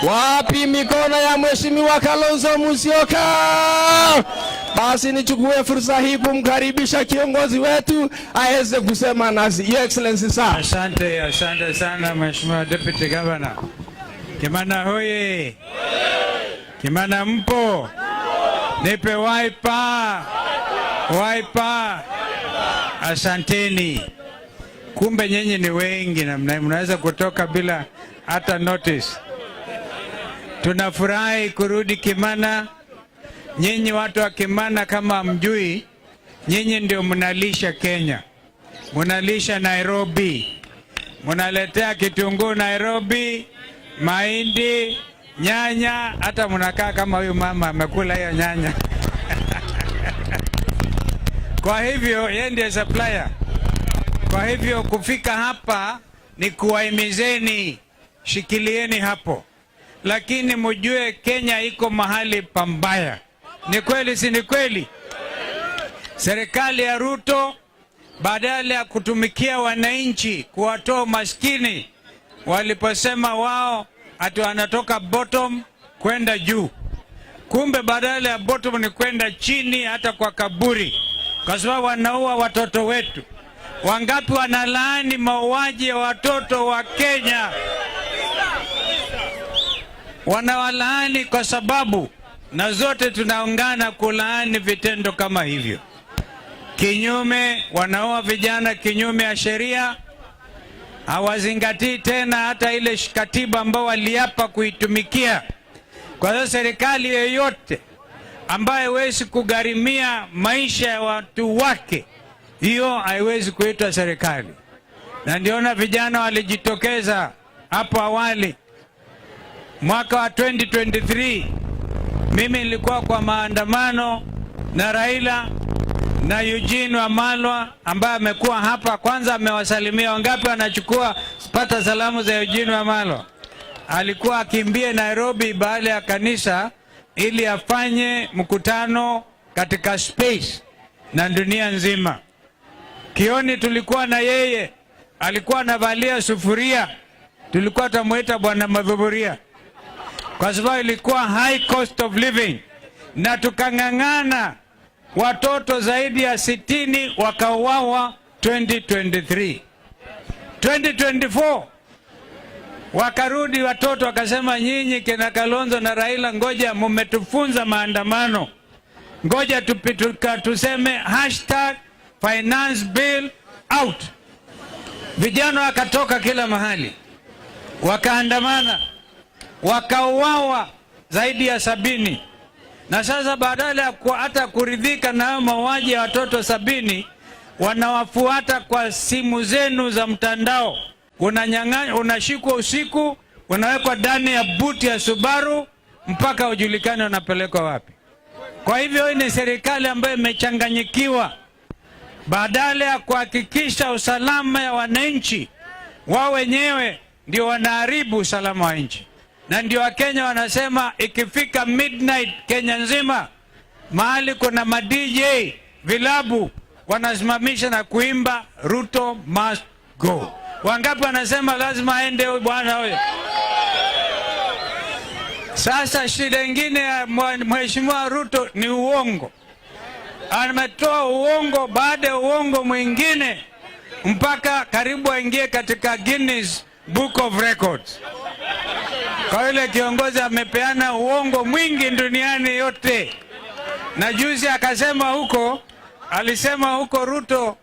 Wapi mikono ya Mheshimiwa Kalonzo Musyoka? Basi nichukue fursa hii kumkaribisha kiongozi wetu aweze kusema nasi. Your Excellency sir. Asante sana Mheshimiwa Deputy Governor. Kimana hoye. Kimana mpo. Nipe wiper. Asanteni. Kumbe nyinyi ni wengi na mnaweza kutoka bila hata notice. Tunafurahi kurudi Kimana. Nyinyi watu wa Kimana kama mjui, nyinyi ndio mnalisha Kenya. Mnalisha Nairobi. Mnaletea kitunguu Nairobi, mahindi, nyanya, hata mnakaa kama huyu mama amekula hiyo nyanya. Kwa hivyo yeye ndiye supplier. Kwa hivyo kufika hapa ni kuwaimizeni, shikilieni hapo. Lakini mjue Kenya iko mahali pambaya. Ni kweli si ni kweli? Serikali ya Ruto badala ya kutumikia wananchi, kuwatoa maskini, waliposema wao ati wanatoka bottom kwenda juu. Kumbe badala ya bottom ni kwenda chini hata kwa kaburi. Kwa sababu wanaua watoto wetu. Wangapi wanalaani mauaji ya watoto wa Kenya? Wanawalaani kwa sababu, na zote tunaungana kulaani vitendo kama hivyo. Kinyume, wanaoa vijana kinyume ya sheria, hawazingatii tena hata ile katiba ambao waliapa kuitumikia. Kwa hiyo serikali yoyote ambaye haiwezi kugharimia maisha ya watu wake, hiyo haiwezi kuitwa serikali. Na ndiona vijana walijitokeza hapo awali. Mwaka wa 2023 mimi nilikuwa kwa maandamano na Raila na Eugene Wamalwa ambaye amekuwa hapa. Kwanza amewasalimia. Wangapi wanachukua pata salamu za Eugene Wamalwa? Alikuwa akimbie Nairobi baada ya kanisa ili afanye mkutano katika space na dunia nzima. Kioni tulikuwa na yeye, alikuwa anavalia sufuria. Tulikuwa tumuita Bwana Madhuburia, kwa sababu ilikuwa high cost of living. Na tukang'ang'ana, watoto zaidi ya 60 wakauawa 2023. 2024 wakarudi watoto wakasema, nyinyi kina Kalonzo na Raila, ngoja mmetufunza maandamano, ngoja tuseme #finance bill out. Vijana wakatoka kila mahali wakaandamana, wakauawa zaidi ya 70. Na sasa badala ya hata kuridhika na mauaji ya watoto 70, wanawafuata kwa simu zenu za mtandao. Unanyang'anywa, unashikwa usiku, unawekwa ndani ya buti ya Subaru mpaka ujulikane unapelekwa wapi. Kwa hivyo hii ni serikali ambayo imechanganyikiwa. Badala ya kuhakikisha usalama ya wananchi, wao wenyewe ndio wanaharibu usalama wa nchi. Na ndio Wakenya wanasema ikifika midnight Kenya nzima, mahali kuna ma DJ, vilabu, wanasimamisha na kuimba Ruto must go. Wangapi wanasema lazima aende huyu bwana huyo? Sasa shida nyingine ya Mheshimiwa Ruto ni uongo. Ametoa uongo baada ya uongo mwingine mpaka karibu aingie katika Guinness Book of Records. Kwa yule kiongozi amepeana uongo mwingi duniani yote. Na juzi akasema huko, alisema huko Ruto,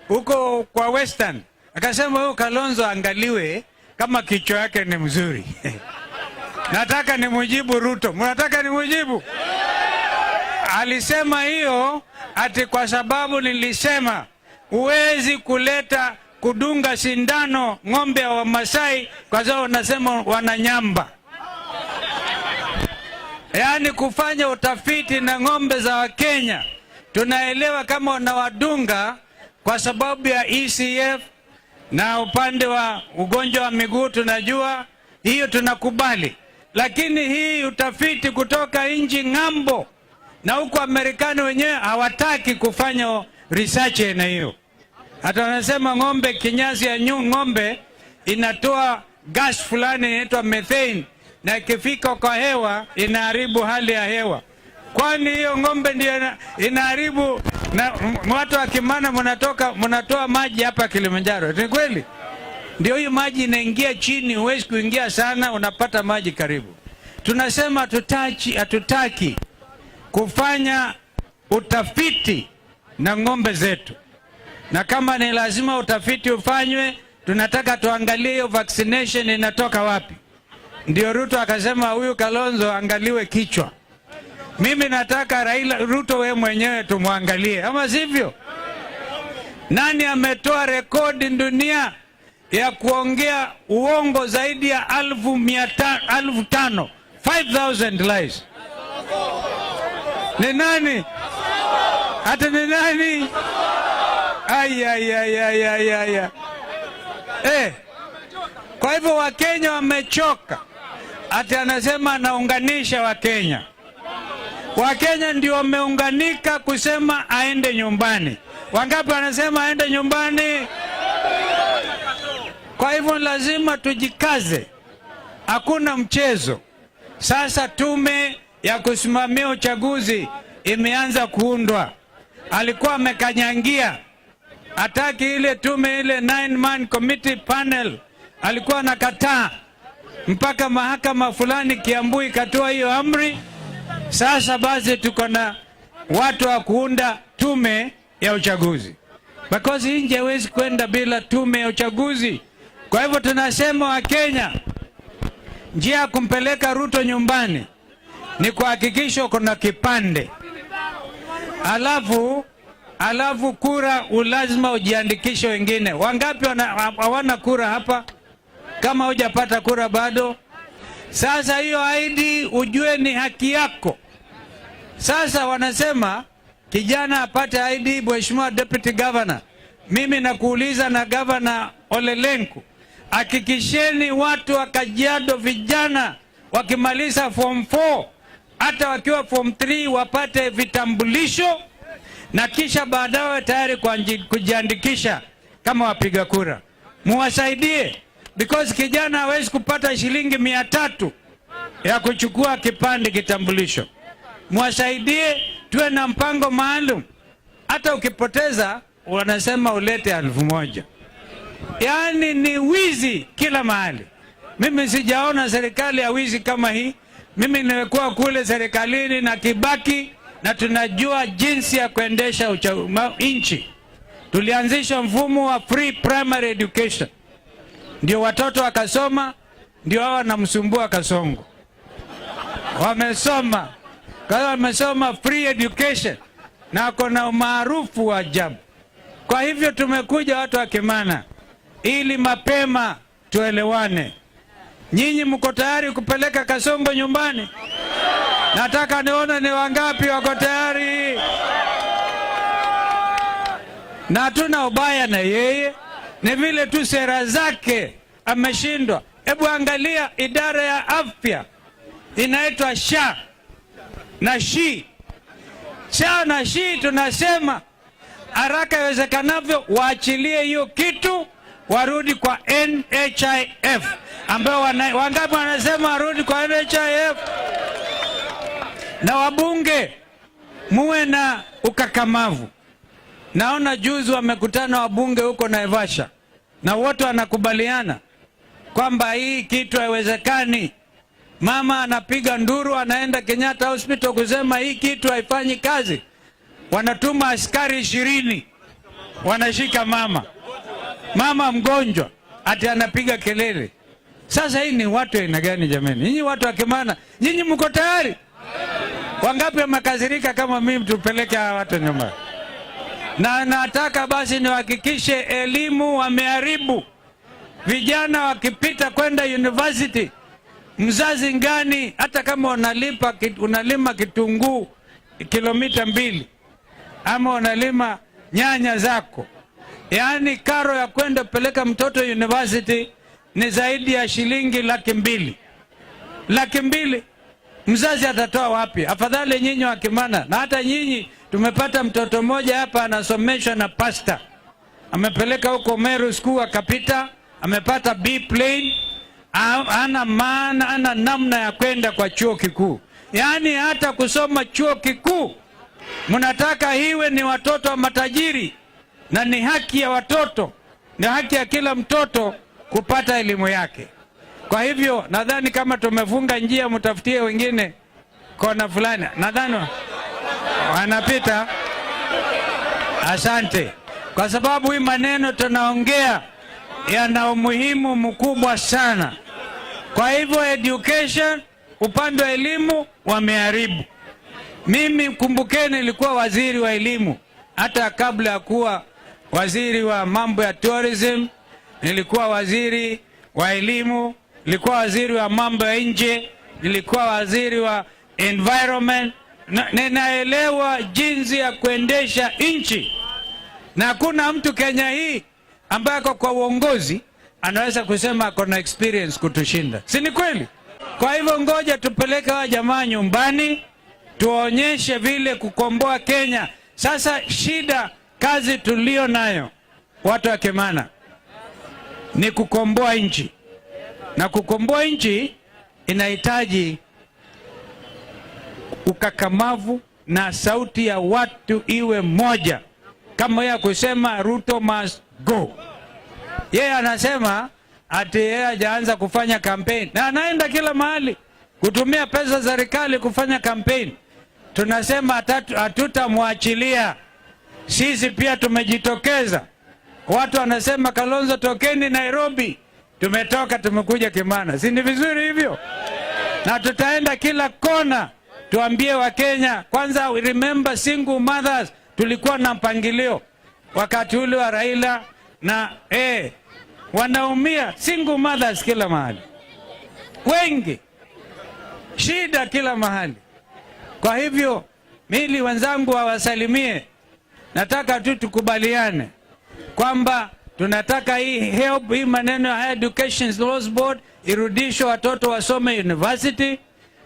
huko kwa Western, akasema huyu Kalonzo angaliwe kama kichwa yake ni mzuri. Nataka nimujibu Ruto. Mnataka nimujibu? Alisema hiyo ati kwa sababu nilisema huwezi kuleta kudunga sindano ng'ombe wa Masai kwa sababu nasema wananyamba. Yaani kufanya utafiti na ng'ombe za Wakenya. Tunaelewa kama wanawadunga kwa sababu ya ECF na upande wa ugonjwa wa miguu tunajua, hiyo tunakubali. Lakini hii utafiti kutoka nchi ng'ambo na huko Amerikani wenyewe hawataki kufanya research na hiyo. Hata wanasema ng'ombe, kinyasi ya ng'ombe inatoa gas fulani inaitwa methane. na ikifika kwa hewa inaharibu hali ya hewa. Kwani hiyo ng'ombe ndio inaharibu? Na watu wa Kimana mnatoa maji hapa Kilimanjaro, ni kweli? Ndio hiyo maji inaingia chini, huwezi kuingia sana, unapata maji karibu. Tunasema hatutaki kufanya utafiti na ng'ombe zetu, na kama ni lazima utafiti ufanywe, tunataka tuangalie hiyo vaccination inatoka wapi. Ndio Ruto akasema huyu Kalonzo angaliwe kichwa. Mimi nataka Ruto wewe mwenyewe tumwangalie, ama sivyo? Nani ametoa rekodi dunia ya kuongea uongo zaidi ya 5,000 lies? Ni nani? Hata ni nani? Ay. Kwa hivyo Wakenya wamechoka. Ati anasema anaunganisha Wakenya. Wakenya ndio wameunganika kusema aende nyumbani. Wangapi wanasema aende nyumbani? Kwa hivyo lazima tujikaze. Hakuna mchezo. Sasa tume ya kusimamia uchaguzi imeanza kuundwa. Alikuwa amekanyangia, hataki ile tume, ile 9-man committee panel, alikuwa anakataa mpaka mahakama fulani Kiambu ikatoa hiyo amri. Sasa basi tuko na watu wa kuunda tume ya uchaguzi, because nje hawezi kwenda bila tume ya uchaguzi. Kwa hivyo tunasema Wakenya, njia ya kumpeleka Ruto nyumbani ni kuhakikisha kuna kipande. Alafu kura lazima ujiandikishe wengine. Wangapi hawana kura hapa? Kama hujapata kura bado, sasa hiyo ID ujue ni haki yako. Sasa wanasema kijana apate ID. Mheshimiwa Deputy Governor, mimi nakuuliza na Governor Ole Lenku, hakikisheni watu wa Kajiado vijana wakimaliza form 4 hata wakiwa form 3 wapate vitambulisho, na kisha baadaye tayari kujiandikisha kama wapiga kura. Muwasaidie, because kijana hawezi kupata shilingi 300 ya kuchukua kipande kitambulisho. Muwasaidie, tuwe na mpango maalum. Hata ukipoteza wanasema ulete 1,000. Yaani ni wizi kila mahali. Mimi sijaona serikali ya wizi kama hii. Mimi nimekuwa kule serikalini na Kibaki na tunajua jinsi ya kuendesha nchi. Tulianzisha mfumo wa free primary education, ndio watoto wakasoma, ndio hao wanamsumbua Kasongo. Wamesoma, kwa hiyo wamesoma free education na kuna maarufu wa ajabu. Kwa hivyo tumekuja watu wa Kimana ili mapema tuelewane. Nyinyi mko tayari kupeleka Kasongo nyumbani? Nataka nione ni wangapi wako tayari. Na hatuna ubaya na yeye, ni vile tu sera zake ameshindwa. Hebu angalia idara ya afya inaitwa SHA na SHI. SHA na SHI tunasema haraka iwezekanavyo waachilie hiyo kitu, warudi kwa NHIF, ambao wangapi wanasema warudi kwa NHIF? Na wabunge muwe na ukakamavu. Naona juzi wamekutana wabunge huko Naivasha na wote wanakubaliana kwamba hii kitu haiwezekani. Mama anapiga nduru, anaenda Kenyatta Hospital kusema hii kitu haifanyi kazi. Wanatuma askari 20 wanashika mama mgonjwa, ati anapiga kelele. Sasa hii ni watu aina gani jamani? Nyinyi watu wa Kimana, nyinyi mko tayari? Wangapi wamekasirika kama mimi tupeleke hawa watu nyumbani? Na nataka basi niwahakikishe elimu wameharibu. Vijana wakipita kwenda university, mzazi ngani, hata kama unalima kitunguu kilomita 2 ama unalima nyanya zako, yaani karo ya kwenda peleka mtoto university ni zaidi ya shilingi 200,000. 200,000 mzazi atatoa wapi? Afadhali nyinyi wa Kimana, na hata nyinyi tumepata mtoto mmoja hapa anasomeshwa na pasta, amepeleka huko Meru School akapita, amepata B plane, ana maana, ana namna ya kwenda kwa chuo kikuu. Yaani hata kusoma chuo kikuu mnataka iwe ni watoto wa matajiri, na ni haki ya watoto, ni haki ya kila mtoto kupata elimu yake. Kwa hivyo nadhani kama tumefunga njia, mtafutie wengine kona fulani, nadhani wanapita. Asante, kwa sababu hii maneno tunaongea yana umuhimu mkubwa sana. Kwa hivyo education, upande wa elimu wameharibu. Mimi kumbukeni, nilikuwa waziri wa elimu hata kabla ya kuwa waziri wa mambo ya tourism. Nilikuwa waziri wa elimu, nilikuwa waziri wa mambo ya nje, nilikuwa waziri wa environment. Ninaelewa jinsi ya kuendesha nchi, na hakuna mtu Kenya hii ambaye kwa uongozi anaweza kusema kuna experience kutushinda. Si ni kweli? Kwa hivyo ngoja tupeleke wa jamaa nyumbani, tuonyeshe vile kukomboa Kenya. Sasa shida, kazi tulio nayo watu wa Kimana ni kukomboa nchi, na kukomboa nchi inahitaji ukakamavu na sauti ya watu iwe moja, kama ya kusema Ruto must go. Yeye anasema ati yeye hajaanza kufanya campaign, na anaenda kila mahali kutumia pesa za serikali kufanya campaign. Tunasema hatutamwachilia. Sisi pia tumejitokeza. Watu wanasema Kalonzo tokeni Nairobi, tumetoka tumekuja Kimana. Si ni vizuri hivyo? Na tutaenda kila kona tuambie Wakenya. Kwanza remember single mothers, tulikuwa na mpangilio wakati ule wa Raila, na wanaumia single mothers kila mahali, wengi, shida kila mahali. Kwa hivyo mili wenzangu wawasalimie, nataka tu tukubaliane kwamba tunataka hii help, hii maneno ya Education Laws Board irudishwe, watoto wasome university.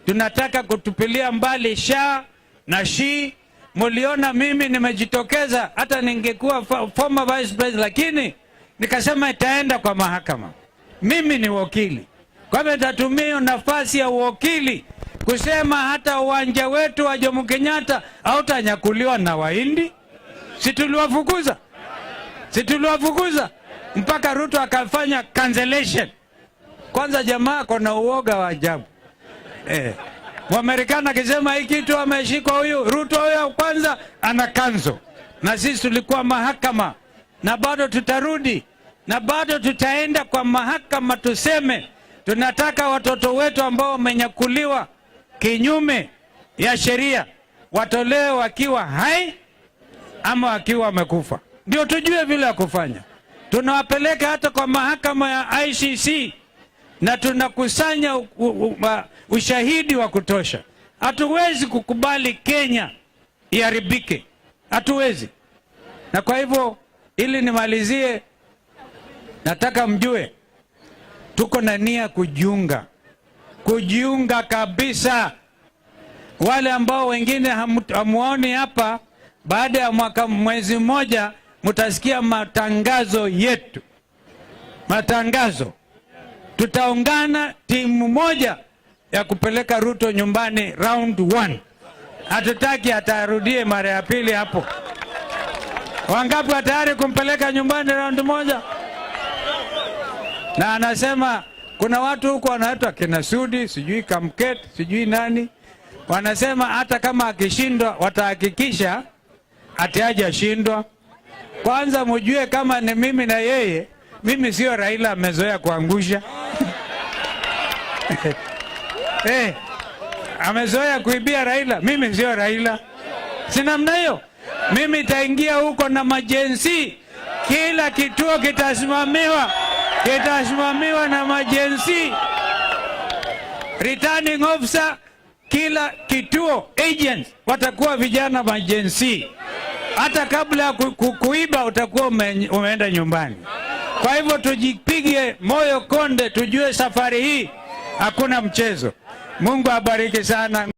Tunataka kutupilia mbali SHA na SHI. Muliona mimi nimejitokeza, hata ningekuwa former vice president, lakini nikasema itaenda kwa mahakama. Mimi ni wakili, kwa hivyo nitatumia nafasi ya uwakili kusema hata uwanja wetu wa Jomo Kenyatta hautanyakuliwa na Wahindi. Situliwafukuza, situliwafukuza mpaka Ruto akafanya cancellation. Kwanza jamaa kona uoga wa ajabu. Wamerikana akisema hii kitu ameshikwa huyu Ruto, huyo kwanza ana cancel. Na sisi tulikuwa mahakama, na bado tutarudi, na bado tutaenda kwa mahakama tuseme tunataka watoto wetu ambao wamenyakuliwa kinyume ya sheria watolewe wakiwa hai ama wakiwa wamekufa, ndio tujue vile ya kufanya. Tunawapeleka hata kwa mahakama ya ICC na tunakusanya ushahidi wa kutosha. Hatuwezi kukubali Kenya iharibike, hatuwezi. Na kwa hivyo ili nimalizie, nataka mjue tuko na nia kujiunga kabisa. Wale ambao wengine hamuoni hapa, baada ya mwezi mmoja mutasikia matangazo yetu. Matangazo, tutaungana timu moja ya kupeleka Ruto nyumbani round 1. Hatutaki atarudie mara ya pili hapo. Wangapi wa tayari kumpeleka nyumbani round 1? Na anasema kuna watu huko wanaitwa kina Sudi, sijui Kamket, sijui nani, wanasema hata kama akishindwa watahakikisha ati hajashindwa. Kwanza mjue kama ni mimi na yeye, mimi sio Raila amezoea kuangusha. Amezoea kuibia Raila, mimi sio Raila. Si namna hiyo. Mimi taingia huko na majensi, kila kituo kitasimamiwa na majensi. Returning officer, kila kituo, agents watakuwa vijana majensi. Hata kabla ya kuiba utakuwa umeenda nyumbani. Kwa hivyo tujipige moyo konde, tujue safari hii hakuna mchezo. Mungu abariki sana.